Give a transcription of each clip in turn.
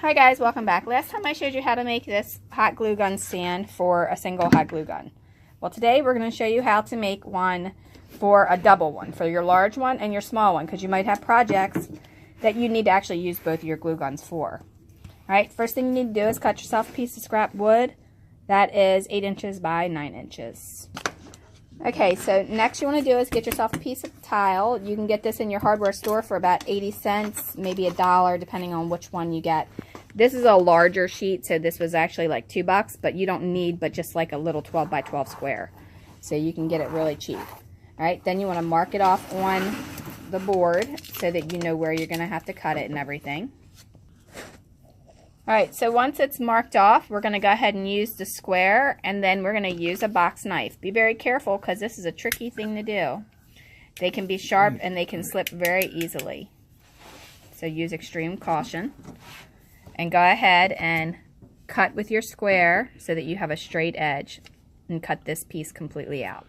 Hi guys, welcome back. Last time I showed you how to make this hot glue gun stand for a single hot glue gun. Well, today we're going to show you how to make one for a double one, for your large one and your small one, because you might have projects that you need to actually use both of your glue guns for. Alright, first thing you need to do is cut yourself a piece of scrap wood that is 8 inches by 9 inches. Okay, so next you want to do is get yourself a piece of tile. You can get this in your hardware store for about 80 cents, maybe $1, depending on which one you get. This is a larger sheet, so this was actually like $2, but you don't need but just like a little 12 by 12 square. So you can get it really cheap. Alright, then you want to mark it off on the board so that you know where you're going to have to cut it and everything. Alright, so once it's marked off, we're going to go ahead and use the square, and then we're going to use a box knife. Be very careful because this is a tricky thing to do. They can be sharp and they can slip very easily. So use extreme caution. And go ahead and cut with your square so that you have a straight edge, and cut this piece completely out.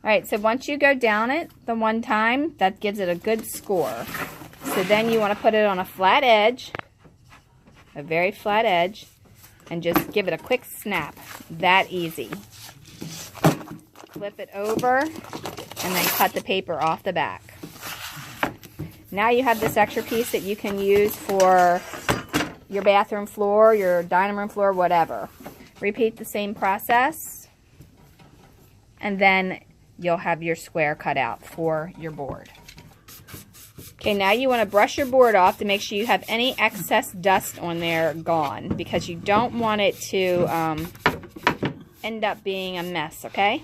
Alright, so once you go down it the one time, that gives it a good score. So then you want to put it on a flat edge, a very flat edge, and just give it a quick snap. That easy. Flip it over and then cut the paper off the back. Now you have this extra piece that you can use for your bathroom floor, your dining room floor, whatever. Repeat the same process, and then you'll have your square cut out for your board. Okay, now you want to brush your board off to make sure you have any excess dust on there gone, because you don't want it to end up being a mess, okay?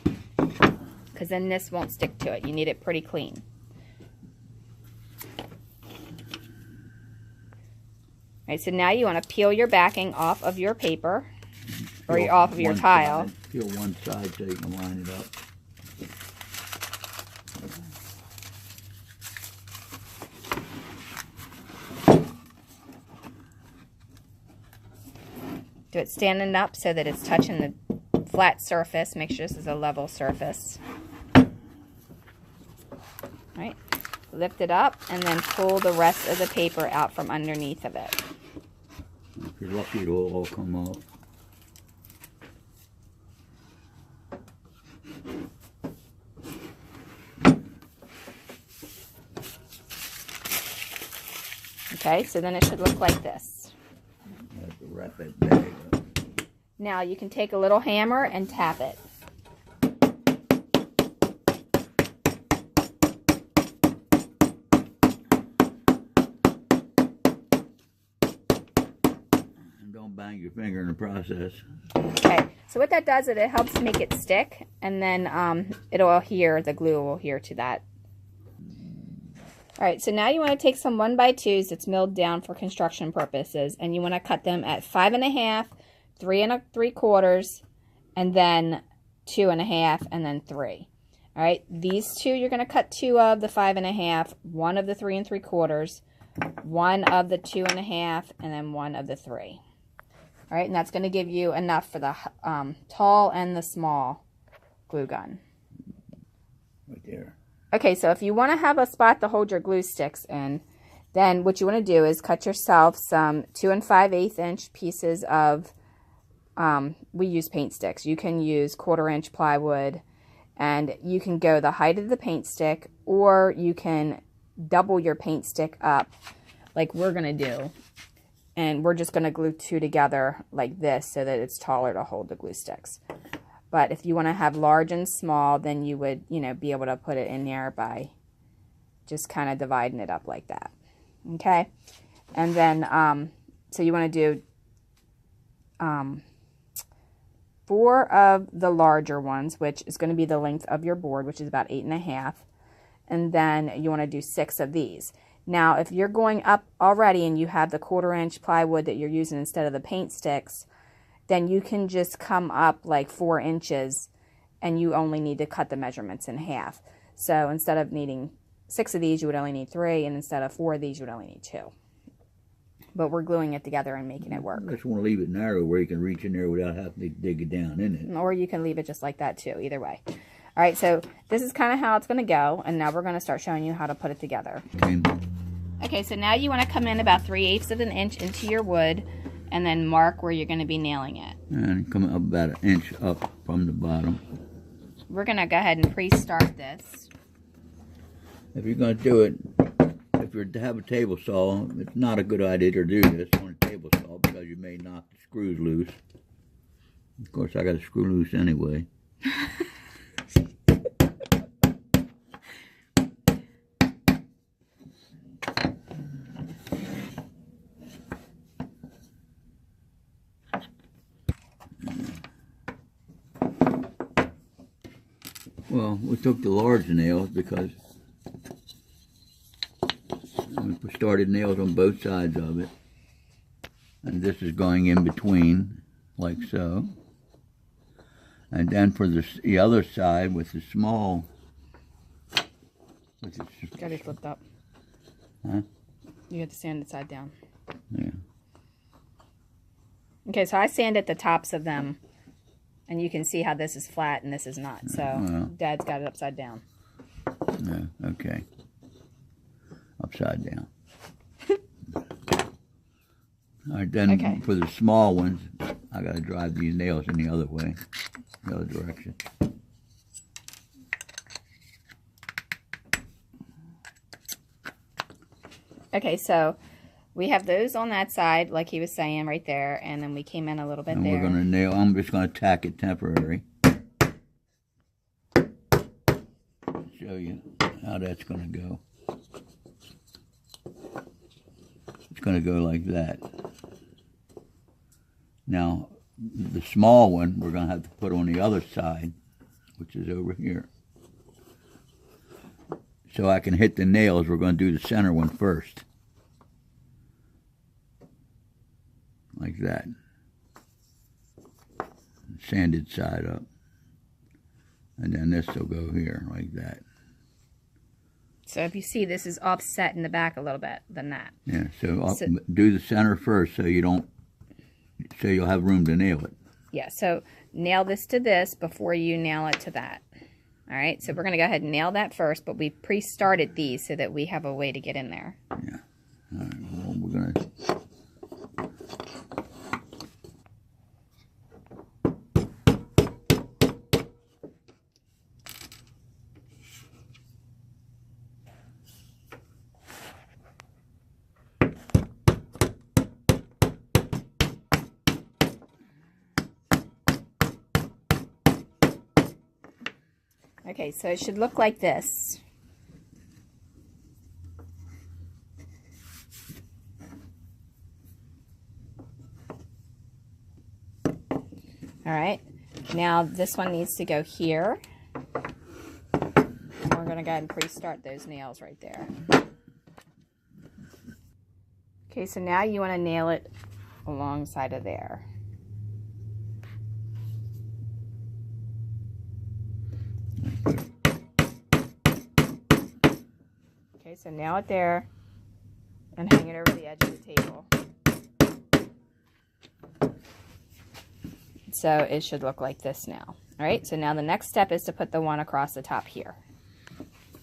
Because then this won't stick to it. You need it pretty clean. Alright, so now you want to peel your backing off of your paper, or off of your tile. Peel one side so you can line it up. Do it standing up so that it's touching the flat surface. Make sure this is a level surface. Alright, lift it up and then pull the rest of the paper out from underneath of it. If you're lucky, it'll all come off. Okay, so then it should look like this. You have to wrap that bag up. Now you can take a little hammer and tap it. And don't bang your finger in the process. Okay, so what that does is it helps make it stick, and then it'll adhere, the glue will adhere to that. Alright, so now you want to take some 1x2s that's milled down for construction purposes, and you want to cut them at 5 1/2, 3 3/4, and then 2 1/2, and then 3. Alright, these two you're going to cut 2 of the 5 1/2, 1 of the 3 3/4, 1 of the 2 1/2, and then 1 of the 3. Alright, and that's going to give you enough for the tall and the small glue gun. Right there. Okay, so if you want to have a spot to hold your glue sticks in, then what you want to do is cut yourself some 2 5/8 inch pieces of, we use paint sticks. You can use 1/4 inch plywood, and you can go the height of the paint stick, or you can double your paint stick up like we're going to do. And we're just going to glue 2 together like this so that it's taller to hold the glue sticks. But if you want to have large and small, then you would, be able to put it in there by just kind of dividing it up like that. Okay? And then, so you want to do 4 of the larger ones, which is going to be the length of your board, which is about 8 1/2. And then you want to do 6 of these. Now, if you're going up already and you have the 1/4 inch plywood that you're using instead of the paint sticks, then you can just come up like 4 inches, and you only need to cut the measurements in half. So instead of needing 6 of these, you would only need 3, and instead of 4 of these, you would only need 2. But we're gluing it together and making it work. I just want to leave it narrow where you can reach in there without having to dig it down in it. Or you can leave it just like that too, either way. Alright, so this is kind of how it's going to go, and now we're going to start showing you how to put it together. Okay. Okay, so now you want to come in about 3/8 of an inch into your wood and then mark where you're going to be nailing it. And come up about an inch up from the bottom. We're going to go ahead and pre-start this. If you're going to do it, if you have a table saw, it's not a good idea to do this on a table saw because you may knock the screws loose. Of course, I got a screw loose anyway. Well, we took the large nails because we started nails on both sides of it. And this is going in between, like so. And then for the other side with the small... Got it flipped up. Huh? You have to sand it side down. Yeah. Okay, so I sanded the tops of them. And you can see how this is flat and this is not. So Dad's got it upside down. Yeah, okay. Upside down. All right, then for the small ones, I got to drive these nails in the other way, the other direction. Okay, so we have those on that side, like he was saying right there, and then we came in a little bit there. And we're going to nail, I'm just going to tack it temporary. Show you how that's going to go. It's going to go like that. Now, the small one we're going to have to put on the other side, which is over here. So I can hit the nails, we're going to do the center one first. Like that. Sanded side up. And then this will go here, like that. So if you see, this is offset in the back a little bit than that. Yeah, so do the center first so you don't, so you'll have room to nail it. Yeah, so nail this to this before you nail it to that. All right, so we're going to go ahead and nail that first, but we pre-started these so that we have a way to get in there. Yeah. All right, well, we're going to... Okay, so it should look like this. All right, now this one needs to go here. We're going to go ahead and pre-start those nails right there. Okay, so now you want to nail it alongside of there. Okay, so nail it there and hang it over the edge of the table. So it should look like this now. All right, so now the next step is to put the one across the top here.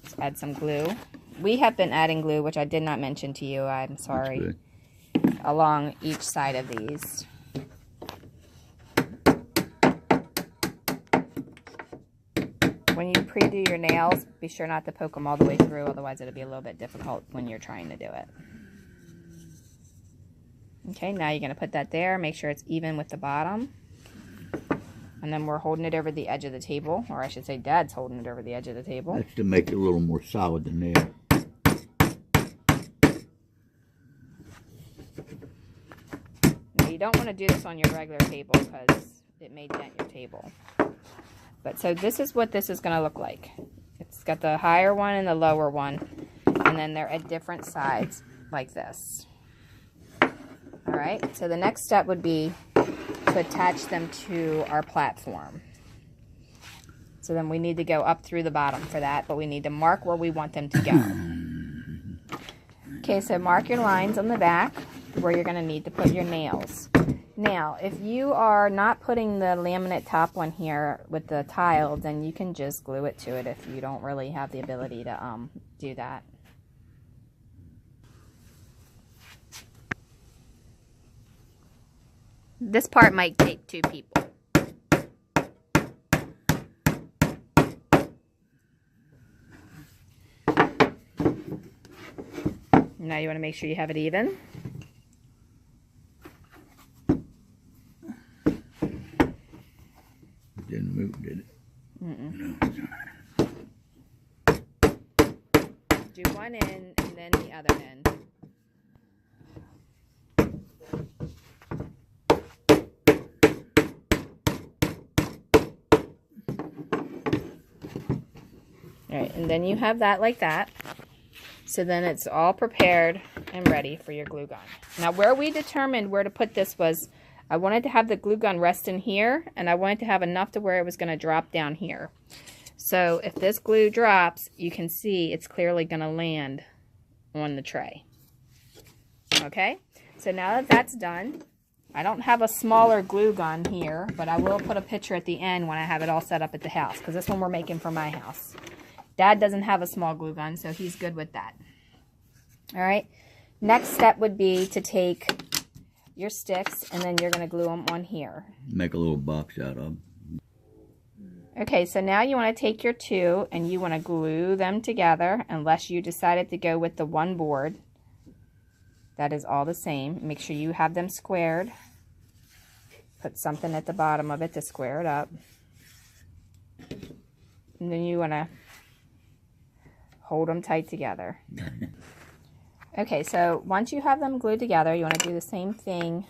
Let's add some glue. We have been adding glue, which I did not mention to you, I'm sorry, along each side of these. When you pre-do your nails, be sure not to poke them all the way through, otherwise it'll be a little bit difficult when you're trying to do it. Okay, now you're going to put that there, make sure it's even with the bottom. And then we're holding it over the edge of the table, or I should say Dad's holding it over the edge of the table. That's to make it a little more solid than nail. Now you don't want to do this on your regular table because it may dent your table. But so this is what this is going to look like. It's got the higher one and the lower one, and then they're at different sides like this. All right, so the next step would be to attach them to our platform. So then we need to go up through the bottom for that, but we need to mark where we want them to go. Okay, so mark your lines on the back where you're going to need to put your nails. Now, if you are not putting the laminate top one here with the tile, then you can just glue it to it if you don't really have the ability to do that. This part might take 2 people. Now you want to make sure you have it even. Didn't move, did it? Mm-mm. No. Do one end and then the other end. Alright, and then you have that like that. So then it's all prepared and ready for your glue gun. Now where we determined where to put this was, I wanted to have the glue gun rest in here, and I wanted to have enough to where it was going to drop down here. So if this glue drops, you can see it's clearly going to land on the tray. Okay, so now that that's done, I don't have a smaller glue gun here, but I will put a picture at the end when I have it all set up at the house, because this one we're making for my house. Dad doesn't have a small glue gun, so he's good with that. All right, next step would be to take your sticks, and then you're going to glue them on here. Make a little box out of them. Okay, so now you want to take your 2 and you want to glue them together, unless you decided to go with the one board. That is all the same. Make sure you have them squared. Put something at the bottom of it to square it up. And then you want to hold them tight together. Okay, so once you have them glued together, you want to do the same thing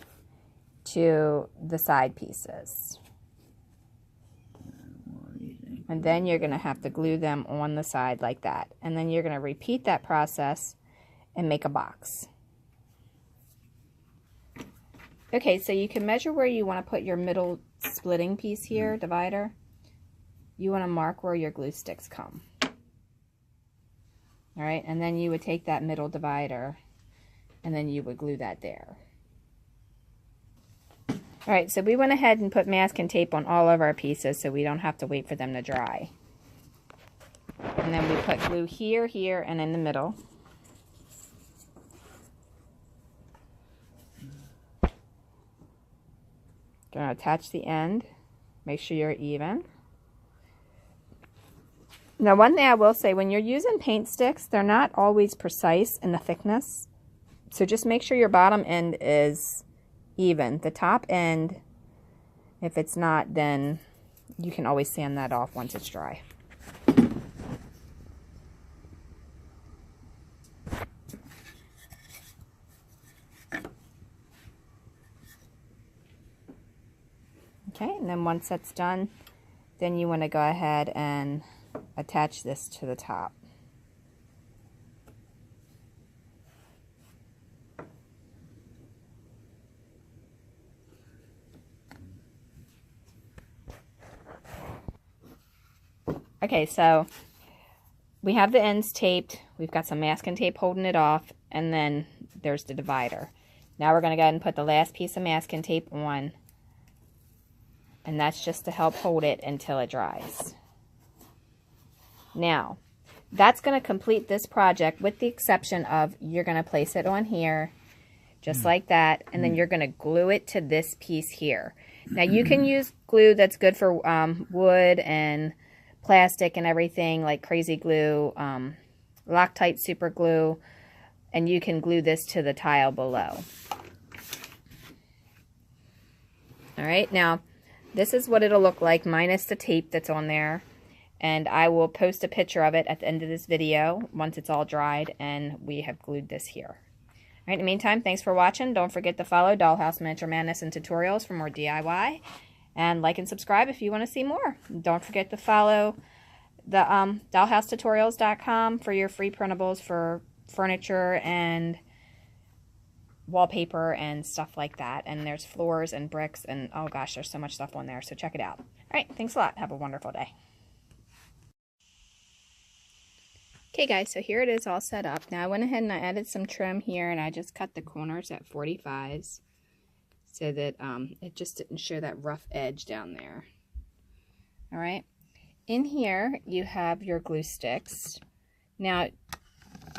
to the side pieces. And then you're going to have to glue them on the side like that. And then you're going to repeat that process and make a box. Okay, so you can measure where you want to put your middle splitting piece here, divider. You want to mark where your glue sticks come. All right, and then you would take that middle divider and then you would glue that there. All right, so we went ahead and put masking tape on all of our pieces so we don't have to wait for them to dry. And then we put glue here, here, and in the middle. Gonna attach the end. Make sure you're even. Now, one thing I will say, when you're using paint sticks, they're not always precise in the thickness. So just make sure your bottom end is even. The top end, if it's not, then you can always sand that off once it's dry. Okay, and then once that's done, then you want to go ahead and attach this to the top. Okay, so we have the ends taped, we've got some masking tape holding it off, and then there's the divider. Now we're going to go ahead and put the last piece of masking tape on, and that's just to help hold it until it dries. Now, that's going to complete this project, with the exception of you're going to place it on here, just like that, and then you're going to glue it to this piece here. Now, you can use glue that's good for wood and plastic and everything, like Crazy Glue, Loctite Super Glue, and you can glue this to the tile below. All right, now, this is what it'll look like minus the tape that's on there. And I will post a picture of it at the end of this video once it's all dried and we have glued this here. All right, in the meantime, thanks for watching. Don't forget to follow Dollhouse Miniature Madness and Tutorials for more DIY. And like and subscribe if you want to see more. Don't forget to follow the dollhousetutorials.com for your free printables for furniture and wallpaper and stuff like that. And there's floors and bricks and, oh gosh, there's so much stuff on there. So check it out. All right, thanks a lot. Have a wonderful day. Okay guys, so here it is all set up. Now I went ahead and I added some trim here, and I just cut the corners at 45s so that it just didn't show that rough edge down there. All right, in here you have your glue sticks. Now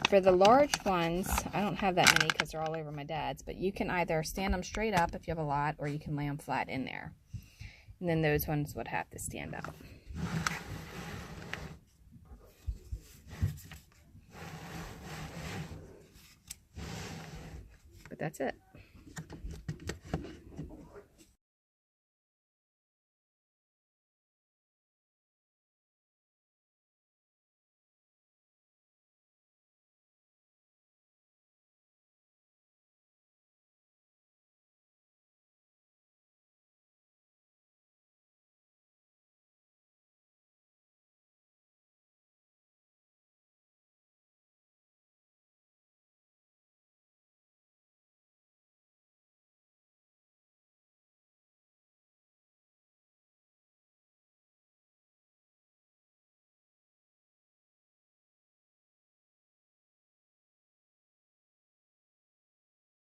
For the large ones, I don't have that many because they're all over my dad's, but you can either stand them straight up if you have a lot, or you can lay them flat in there. And then those ones would have to stand up. But that's it.